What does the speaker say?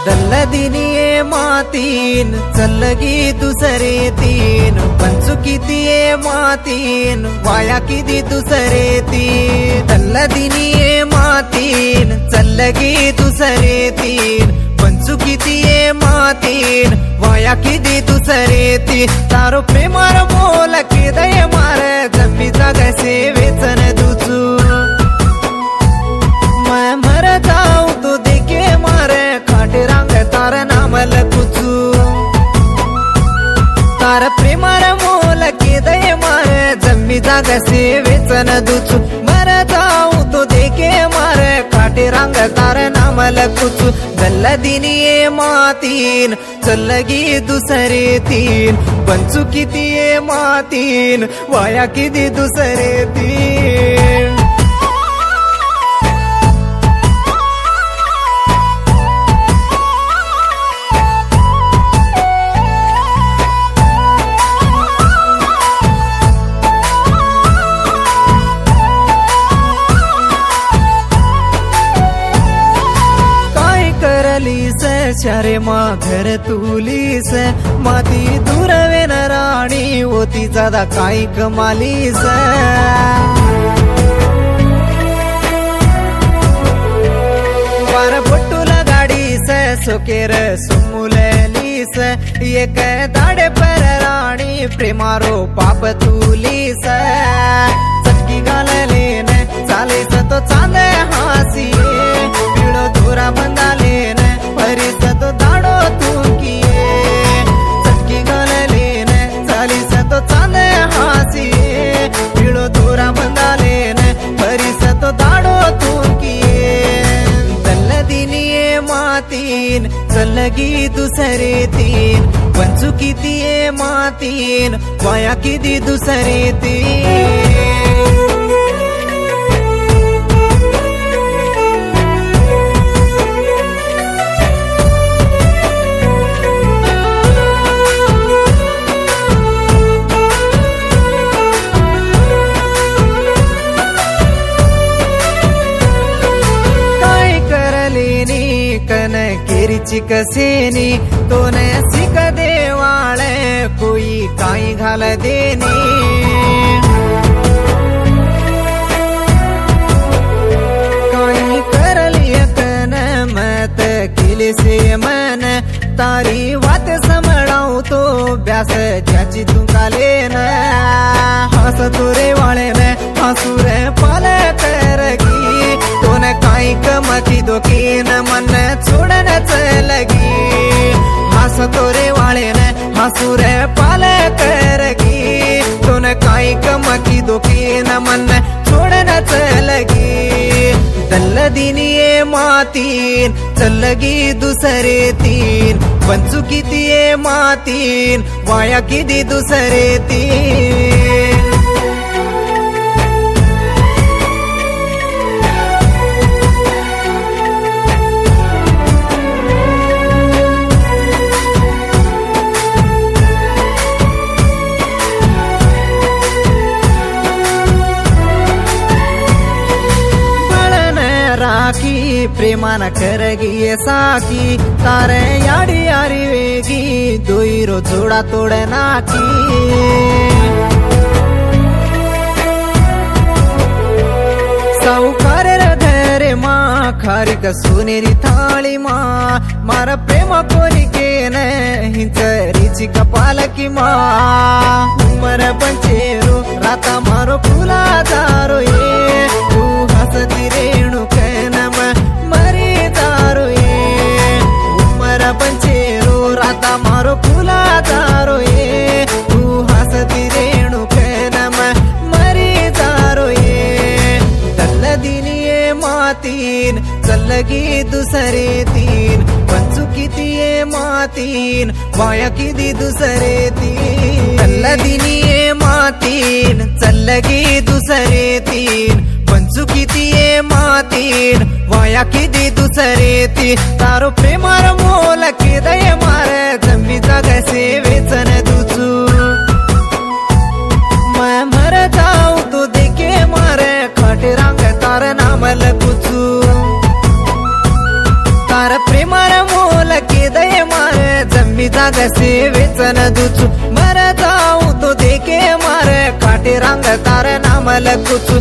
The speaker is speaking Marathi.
दल्लदिनिये मातीन चल्लगी दुसरे तीन पंचु कितीये मातीन वाया किती दुसरे तीन दल्लदिनिये मातीन चल्लगी दुसरे तीन पंचु कितीये मातीन वाया किती दुसरे तीन तारो प्रेमार मोल केदय मार जम्मी जागसे वेचन दुचू मैं मर जाऊ तो देखे मारे खाटे रंग तार नामल कुचू तार प्रेमार मोल केदय मारे जम्मी जागसे वेचन दुचू मर जाऊ तो देखे मारे खाटे रंग तार नामल कुचू दल्लदिनिये मातीन चल्लगी दुसरे तीन पंचु कितीये मातीन वाया किती दुसरे तीन चारे मा घर तुलीस माती दुरवे न राणी होती ज्यादा काही कमालीस वार बट्टूला गाडीस सोकेर सुमुलेलीस एक दाडे पर राणी प्रेमारो पाप तुलीस चटकी घाललेन चालेस तो चांद हासिये पिळो दोरा बंदालेन परिस तो दाडो तुकिये चटकी घाललेन चालीस तो चांद हासिये पिळो दोरा बंदालेन परिस तो दाडो तुकिये दल्लदिनिये मातीन चल्लगी दुसरे तीन पंचु कितीये मातीन वाया किती दुसरे तीन कन केरीची कसेनी तो न सिक देवाळे कोई काई घाल देनी काई करली कन मत केले से मन तारी वात समळाऊ तो ब्यास ज्याची तू कालेन हस तुरे वाळे न हसुरे पाल करगी तो न काई कमती दोकीन मन छोडन चलगी हस तोरे वाळे न हसुरे पाल करगी तो न काई कमती दोकीन मन छोडन चलगी दल्लदिनिये मातीन चल्लगी दुसरे तीन पंचु कितीये मातीन वाया किती दुसरे तीन राखी प्रेमान करगी साकी तारे याडी यारी वेगी दोईरो जोडा तोड नाकी सावकार धरे मा खारिक सोनेरी थाळी मा मारा प्रेम कोणी केन हिंचरीची कपालकी मा उमर पंचेरो राता मारो फुला दारो ये तू हसती रेणू कैनम मरी दारो ये उमर पंचेरो राता मारो फुला दारो ये तू हसती रेणू कैनम मरी दारो ये दल्लदिनिये मातीन चल्लगी दुसरे तीन पंचु कितीये मातीन वाया किती दुसरे तीन दल्लदिनिये मातीन चल्लगी दुसरे तीन पंचु कितीये मातीन वाया किती दुसरे तीन तारो प्रेमार मोल केदय मार जम्मी जागसे वेचन दुचू मैं मर जाऊ तो देखे मारे खाटे रंग तार नामल कुचू तार प्रेमार मोल जाग सेवेचन दुचू मर जाऊ तो देखे मार काटे रांग तार नामल कुचू